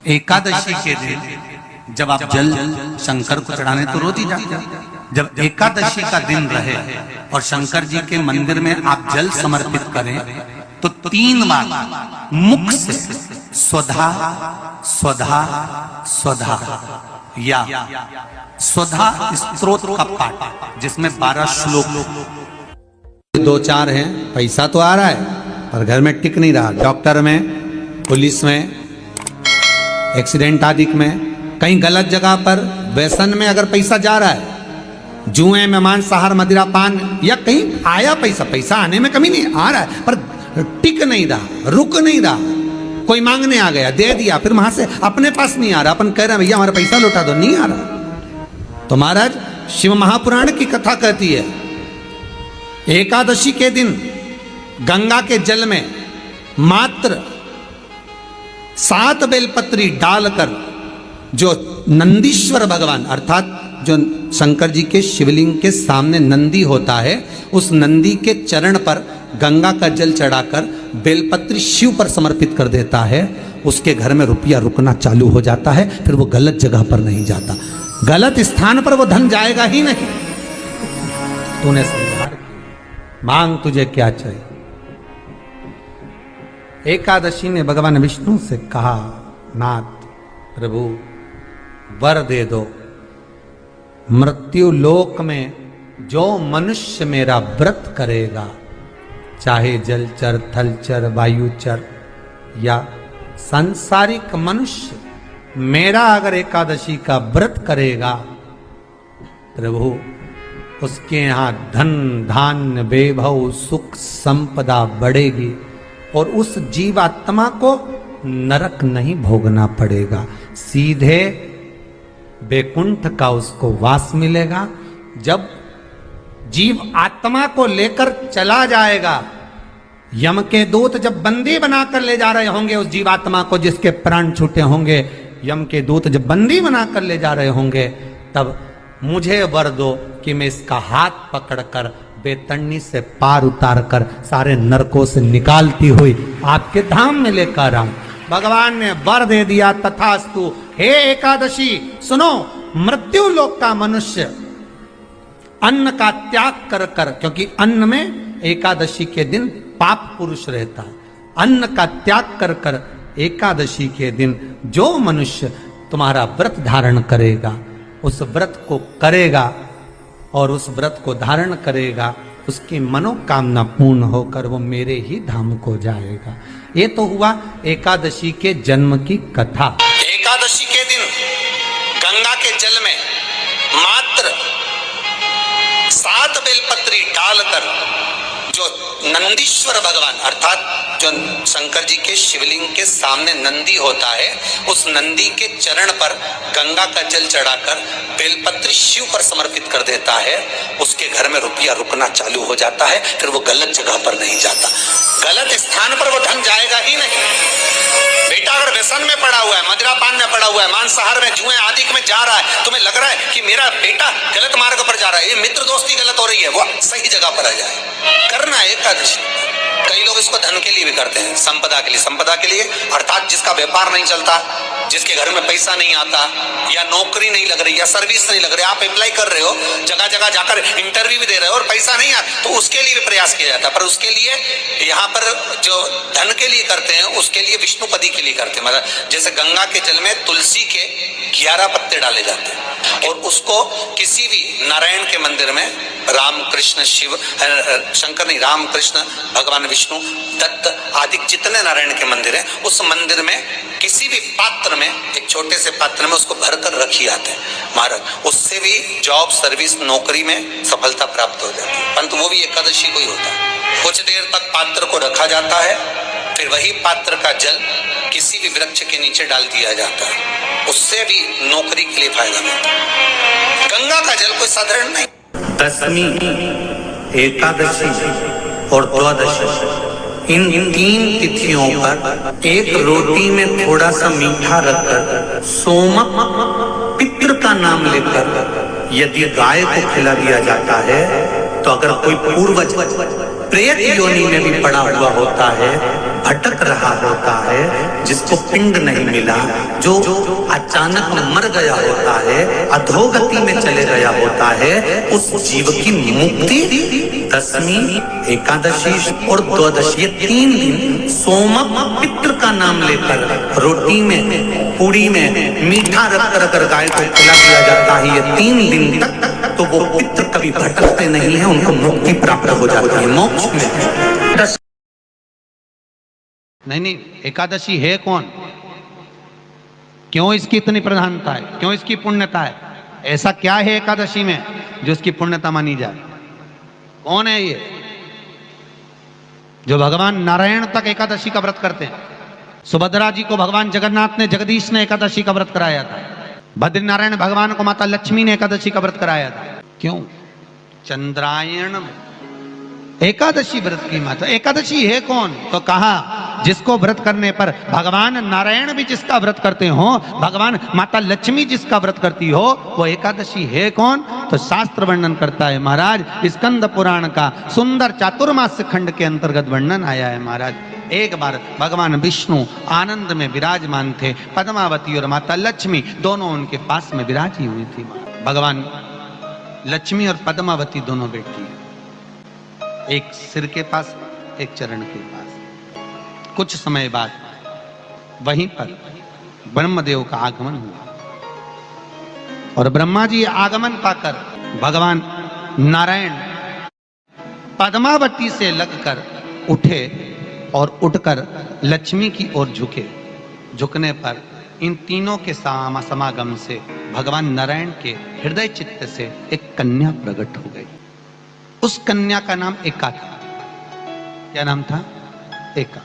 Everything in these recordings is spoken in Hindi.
एकादशी के दिन जब आप जल शंकर को चढ़ाने तो रोज ही जाते हैं। जब एकादशी का दिन रहे और शंकर जी के मंदिर में आप जल समर्पित करें तो 3 बार मुख से स्वधा स्वधा स्वधा या स्वधा स्तोत्र का पाठ, जिसमें 12 श्लोक 2-4 हैं। पैसा तो आ रहा है पर घर में टिक नहीं रहा। डॉक्टर में, पुलिस में, एक्सीडेंट आदि में, कहीं गलत जगह पर, व्यसन में अगर पैसा जा रहा है, जुए में, मांसाहार, मदिरा पान, या कहीं आया पैसा आने में कमी नहीं, आ रहा है पर टिक नहीं रहा, रुक नहीं रहा। कोई मांगने आ गया, दे दिया, फिर वहां से अपने पास नहीं आ रहा, अपन कह रहे हैं भैया हमारा पैसा लौटा दो, नहीं आ रहा। तो महाराज शिव महापुराण की कथा कहती है एकादशी के दिन गंगा के जल में मात्र 7 बेलपत्री डालकर जो नंदीश्वर भगवान अर्थात जो शंकर जी के शिवलिंग के सामने नंदी होता है, उस नंदी के चरण पर गंगा का जल चढ़ाकर बेलपत्री शिव पर समर्पित कर देता है, उसके घर में रुपया रुकना चालू हो जाता है। फिर वो गलत जगह पर नहीं जाता, गलत स्थान पर वो धन जाएगा ही नहीं। तूने समझा, मांग तुझे क्या चाहिए। एकादशी ने भगवान विष्णु से कहा, नाथ प्रभु वर दे दो, मृत्यु लोक में जो मनुष्य मेरा व्रत करेगा, चाहे जलचर, थलचर, वायुचर या सांसारिक मनुष्य, मेरा अगर एकादशी का व्रत करेगा, प्रभु उसके यहाँ धन धान्य वैभव सुख संपदा बढ़ेगी और उस जीवात्मा को नरक नहीं भोगना पड़ेगा, सीधे वैकुंठ का उसको वास मिलेगा। जब जीव आत्मा को लेकर चला जाएगा, यम के दूत जब बंदी बनाकर ले जा रहे होंगे उस जीवात्मा को, जिसके प्राण छूटे होंगे, यम के दूत जब बंदी बनाकर ले जा रहे होंगे, तब मुझे वर दो कि मैं इसका हाथ पकड़कर बेतन्नी से पार उतार कर सारे नरकों से निकालती हुई आपके धाम में लेकर आऊं। भगवान ने वर दे दिया, तथास्तु। हे एकादशी सुनो, मृत्यु लोक का मनुष्य अन्न का त्याग कर कर, क्योंकि अन्न में एकादशी के दिन पाप पुरुष रहता है, अन्न का त्याग कर कर एकादशी के दिन जो मनुष्य तुम्हारा व्रत धारण करेगा, उस व्रत को करेगा और उस व्रत को धारण करेगा, उसकी मनोकामना पूर्ण होकर वो मेरे ही धाम को जाएगा। ये तो हुआ एकादशी के जन्म की कथा। एकादशी के दिन गंगा के जल में मात्र 7 बेलपत्री डालकर जो नंदीश्वर भगवान अर्थात जो शंकर जी के शिवलिंग के सामने नंदी होता है, उस नंदी के चरण पर गंगा का जल चढ़ाकर बेलपत्री शिव पर समर्पित कर देता है, उसके घर में रुपया रुकना चालू हो जाता है। फिर वो गलत जगह पर नहीं जाता, गलत स्थान पर वो धन जाएगा ही नहीं। बेटा अगर व्यसन में पड़ा हुआ है, मदिरा पान में पड़ा हुआ है, मांसाहार में, जुए आदि में जा रहा है, तुम्हें लग रहा है कि मेरा बेटा गलत मार्ग पर जा रहा है, ये मित्र दोस्ती गलत हो रही है, वो सही जगह पर आ जाए। करना है एकादशी। कई लोग इसको धन के लिए भी करते हैं, संपदा के लिए। संपदा के लिए अर्थात जिसका व्यापार नहीं चलता, जिसके घर में पैसा नहीं आता, या नौकरी नहीं लग रही, या सर्विस नहीं लग रही, आप अप्लाई कर रहे हो, जगह जगह जाकर इंटरव्यू भी दे रहे हो और पैसा नहीं आता, तो उसके लिए भी प्रयास किया जाता है। पर उसके लिए यहाँ पर जो धन के लिए करते हैं, उसके लिए विष्णुपदी के लिए करते हैं। मतलब जैसे गंगा के जल में तुलसी के 11 पत्ते डाले जाते हैं और उसको किसी भी नारायण के मंदिर में, राम कृष्ण शिव शंकर नहीं, राम कृष्ण भगवान विष्णु दत्त आदि जितने नारायण के मंदिर हैं, उस मंदिर में किसी भी पात्र में, एक छोटे से पात्र में उसको भरकर रखी जाते हैं महाराज। उससे भी जॉब, सर्विस, नौकरी में सफलता प्राप्त हो जाती है। परंतु वो भी एकादशी को ही होता है। कुछ देर तक पात्र को रखा जाता है, फिर वही पात्र का जल किसी भी वृक्ष के नीचे डाल दिया जाता है, उससे भी नौकरी के लिए फायदा मिलता है। गंगा का जल कोई साधारण नहीं। दशमी, एकादशी और द्वादशी, इन 3 तिथियों पर एक रोटी में थोड़ा सा मीठा रखकर सोमक पितृ का नाम लेकर यदि गाय को खिला दिया जाता है, तो अगर कोई पूर्वज प्रेत योनि में भी पड़ा हुआ होता है, भटक रहा होता है, जिसको पिंड नहीं मिला, जो अचानक मर गया होता है, अधोगति में चले गया होता है, उस जीव की मुक्ति दशमी, एकादशी और द्वादशी, ये 3 दिन सोमक पितृ का नाम लेकर रोटी में, पूड़ी में मीठा रख कर गाय को खिला दिया जाता है। ये 3 दिन तक तो वो पितृ कभी भटकते नहीं है, उनको मुक्ति प्राप्त हो जाती है, मोक्ष में। नहीं, एकादशी है कौन, क्यों इसकी इतनी प्रधानता है, क्यों इसकी पुण्यता है, ऐसा क्या है एकादशी में जो इसकी पुण्यता मानी जाए? कौन है ये जो भगवान नारायण तक एकादशी का व्रत करते हैं? सुभद्रा जी को भगवान जगन्नाथ ने, जगदीश ने एकादशी का व्रत कराया था। बद्रीनारायण भगवान को माता लक्ष्मी ने एकादशी का व्रत कराया था। क्यों? चंद्रायण में एकादशी व्रत की माता। एकादशी है कौन? तो कहा जिसको व्रत करने पर भगवान नारायण भी जिसका व्रत करते हो, भगवान माता लक्ष्मी जिसका व्रत करती हो, वो एकादशी है कौन? तो शास्त्र वर्णन करता है महाराज, स्कंद पुराण का सुंदर चातुर्मास्य खंड के अंतर्गत वर्णन आया है महाराज। एक बार भगवान विष्णु आनंद में विराजमान थे, पद्मावती और माता लक्ष्मी दोनों उनके पास में विराजी हुई थी। भगवान लक्ष्मी और पद्मावती दोनों बैठी है, एक सिर के पास, एक चरण के पास। कुछ समय बाद वहीं पर ब्रह्मदेव का आगमन हुआ और ब्रह्मा जी आगमन पाकर भगवान नारायण पद्मावती से लगकर उठे और उठकर लक्ष्मी की ओर झुके। झुकने पर इन तीनों के समागम से भगवान नारायण के हृदय चित्त से एक कन्या प्रकट हो गई। उस कन्या का नाम एका था। क्या नाम था? एका।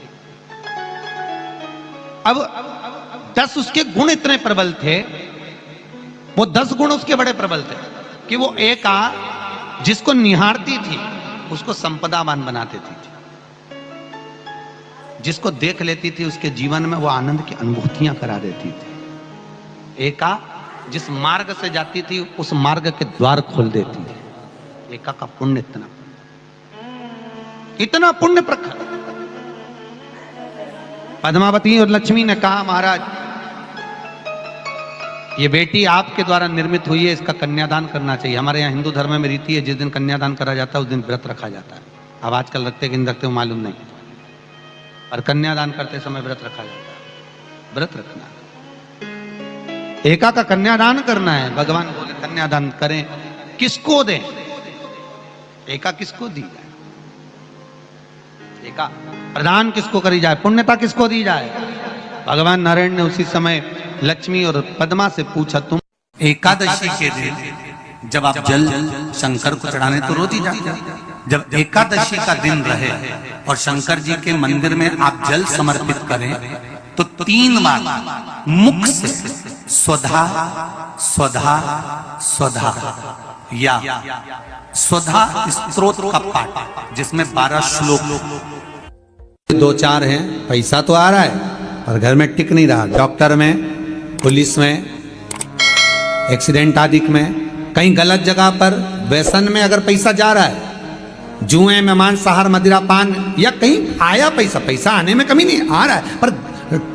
अब 10 उसके गुण इतने प्रबल थे, वो 10 गुण उसके बड़े प्रबल थे कि वो एका जिसको निहारती थी उसको संपदावान बना देती थी, जिसको देख लेती थी उसके जीवन में वो आनंद की अनुभूतियां करा देती थी। एका जिस मार्ग से जाती थी उस मार्ग के द्वार खोल देती थी। एका का पुण्य इतना पुण्य प्रखर। पद्मावती और लक्ष्मी ने कहा महाराज ये बेटी आपके द्वारा निर्मित हुई है, इसका कन्यादान करना चाहिए। हमारे यहाँ हिंदू धर्म में रीति है, जिस दिन कन्यादान करा जाता है उस दिन व्रत रखा जाता है। अब आजकल रखते कि नहीं रखते हो मालूम नहीं, और कन्यादान करते समय व्रत रखा जाता है। व्रत रखना, एका का कन्यादान करना है। भगवान बोले कन्यादान करें, किसको दें? एका किसको दी जाए? एका प्रदान किसको करी जाए? पुण्यता किसको दी जाए? भगवान नारायण ने उसी समय लक्ष्मी और पद्मा से पूछा, तुम एकादशी के दिन जब आप जल शंकर को चढ़ाने तो रोज ही जाते, जब एकादशी का दिन रहे और शंकर जी के मंदिर में आप जल समर्पित करें तो 3 बार मुख से स्वधा स्वधा स्वधा या स्वधा स्तोत्र का पाठ, जिसमें 12 श्लोक 2-4 हैं। पैसा तो आ रहा है पर घर में टिक नहीं रहा। डॉक्टर में, पुलिस में, एक्सीडेंट आदि में, कहीं गलत जगह पर व्यसन में अगर पैसा जा रहा है, जुए में, मांसाहार, मदिरा पान, या कहीं आया पैसा, पैसा आने में कमी नहीं, आ रहा है पर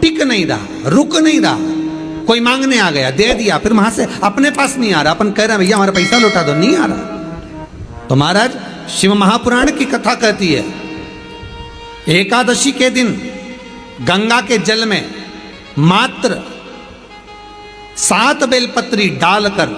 टिक नहीं रहा, रुक नहीं रहा। कोई मांगने आ गया, दे दिया, फिर वहां से अपने पास नहीं आ रहा, अपन कह रहे हैं भैया हमारा पैसा लौटा दो, नहीं आ रहा। तो महाराज शिव महापुराण की कथा कहती है एकादशी के दिन गंगा के जल में मात्र 7 बेलपत्री डालकर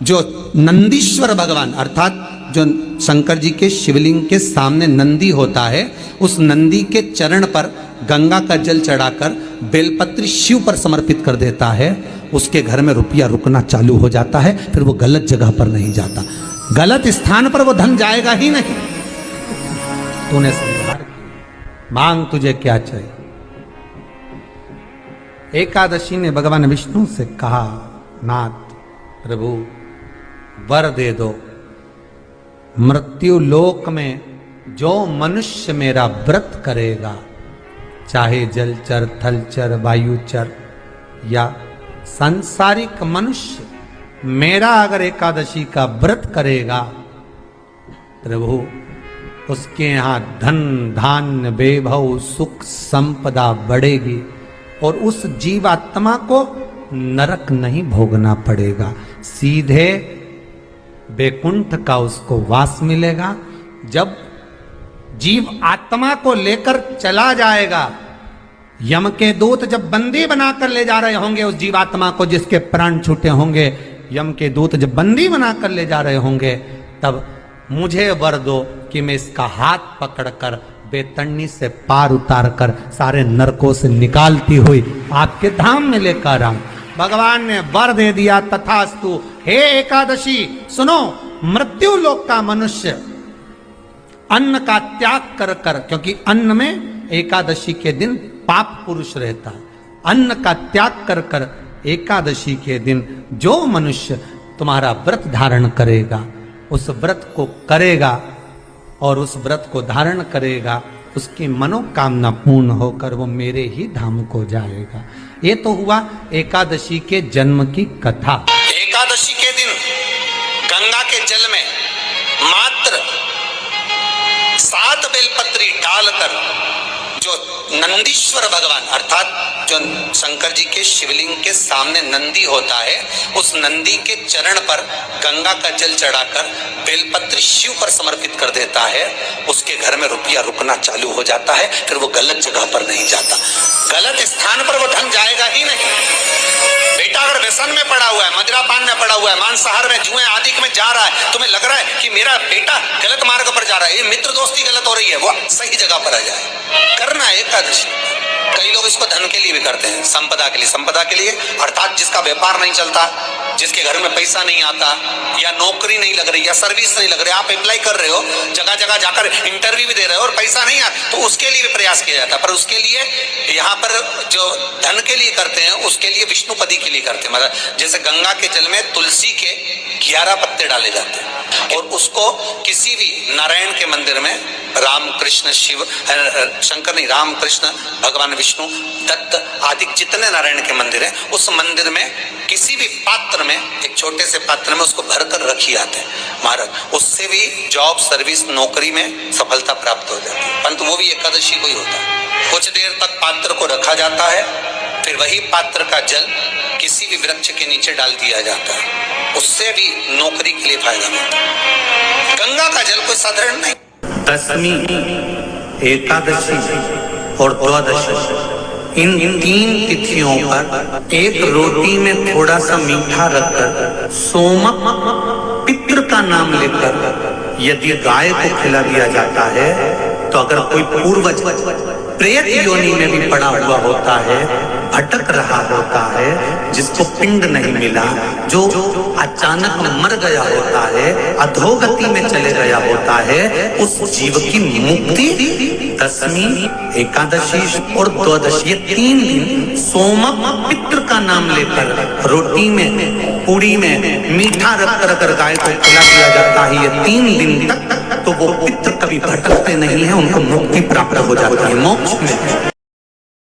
जो नंदीश्वर भगवान अर्थात जो शंकर जी के शिवलिंग के सामने नंदी होता है, उस नंदी के चरण पर गंगा का जल चढ़ाकर बेलपत्री शिव पर समर्पित कर देता है, उसके घर में रुपया रुकना चालू हो जाता है। फिर वो गलत जगह पर नहीं जाता, गलत स्थान पर वो धन जाएगा ही नहीं। तूने संभाल, मांग तुझे क्या चाहिए। एकादशी ने भगवान विष्णु से कहा, नाथ प्रभु वर दे दो, मृत्यु लोक में जो मनुष्य मेरा व्रत करेगा, चाहे जलचर, थलचर, वायुचर या सांसारिक मनुष्य, मेरा अगर एकादशी का व्रत करेगा प्रभु उसके यहाँ धन धान्य वैभव सुख संपदा बढ़ेगी और उस जीवात्मा को नरक नहीं भोगना पड़ेगा, सीधे वैकुंठ का उसको वास मिलेगा। जब जीव आत्मा को लेकर चला जाएगा, यम के दूत जब बंदी बनाकर ले जा रहे होंगे उस जीवात्मा को, जिसके प्राण छूटे होंगे, यम के दूत जब बंदी बनाकर ले जा रहे होंगे, तब मुझे वर दो कि मैं इसका हाथ पकड़कर बेतरनी से पार उतार कर सारे नरकों से निकालती हुई आपके धाम में लेकर आऊं। भगवान ने वर दे दिया, तथास्तु। हे एकादशी सुनो, मृत्यु लोक का मनुष्य अन्न का त्याग कर कर, क्योंकि अन्न में एकादशी के दिन पाप पुरुष रहता है, अन्न का त्याग कर कर एकादशी के दिन जो मनुष्य तुम्हारा व्रत धारण करेगा, उस व्रत को करेगा और उस व्रत को धारण करेगा, उसकी मनोकामना पूर्ण होकर वो मेरे ही धाम को जाएगा। ये तो हुआ एकादशी के जन्म की कथा। एकादशी के दिन गंगा के जल में मात्र 7 बेलपत्री डालकर जो नंदीश्वर भगवान अर्थात जो शंकर जी के शिवलिंग के सामने नंदी होता है, उस नंदी के चरण पर गंगा का जल चढ़ाकर बेलपत्री शिव पर समर्पित कर देता है, उसके घर में रुपया रुकना चालू हो जाता है। फिर वो गलत जगह पर नहीं जाता, गलत स्थान पर वो धन जाएगा ही नहीं। बेटा अगर व्यसन में पड़ा हुआ है, मदिरापान में पड़ा हुआ है, मांसाहार में, जुए आदि में जा रहा है, तुम्हें लग रहा है कि मेरा बेटा गलत मार्ग पर जा रहा है, ये मित्र दोस्ती गलत हो रही है, वो सही जगह पर आ जाए। करना है एकादशी। कई लोग इसको धन के लिए भी करते हैं, संपदा के लिए। संपदा के लिए अर्थात जिसका व्यापार नहीं चलता, जिसके घर में पैसा नहीं आता, या नौकरी नहीं लग रही, या सर्विस नहीं लग रही, आप अप्लाई कर रहे हो, जगह जगह जाकर इंटरव्यू भी दे रहे हो और पैसा नहीं आता, तो उसके लिए भी प्रयास किया जाता है। पर उसके लिए यहाँ पर जो धन के लिए करते हैं, उसके लिए विष्णुपदी के लिए करते हैं। मतलब जैसे गंगा के जल में तुलसी के 11 पत्ते डाले जाते हैं और उसको किसी भी नारायण के मंदिर में, राम कृष्ण शिव शंकर नहीं, राम कृष्ण भगवान विष्णु दत्त आदि जितने नारायण के मंदिर हैं, उस मंदिर में किसी भी पात्र में, एक छोटे से पात्र में उसको भरकर रखी आते हैं महाराज। उससे भी जॉब सर्विस नौकरी में सफलता प्राप्त हो जाती है, परंतु वो भी एकादशी को ही होता है। कुछ देर तक पात्र को रखा जाता है, फिर वही पात्र का जल किसी भी वृक्ष के नीचे डाल दिया जाता है, उससे भी नौकरी के लिए फायदा मिलता है। गंगा का जल कोई साधारण नहीं। दशमी, एकादशी और द्वादशी, इन 3 तिथियों पर एक रोटी में थोड़ा सा मीठा रखकर सोमक पितृ का नाम लेकर यदि गाय को खिला दिया जाता है, तो अगर कोई पूर्वज प्रेत योनि में भी पड़ा हुआ होता है, भटक रहा होता है, जिसको पिंड नहीं मिला, जो अचानक मर गया होता है, अधोगति में चले गया होता है, उस जीव की मुक्ति दशमी, एकादशी और द्वादशी, ये 3 दिन सोमक पितृ का नाम लेकर रोटी में, पूड़ी में मीठा रखकर अगर गाय को खिला दिया जाता है, ये 3 दिन तक, तो वो पितृ कभी भटकते नहीं है, उनको मुक्ति प्राप्त हो जाती है, मोक्ष में।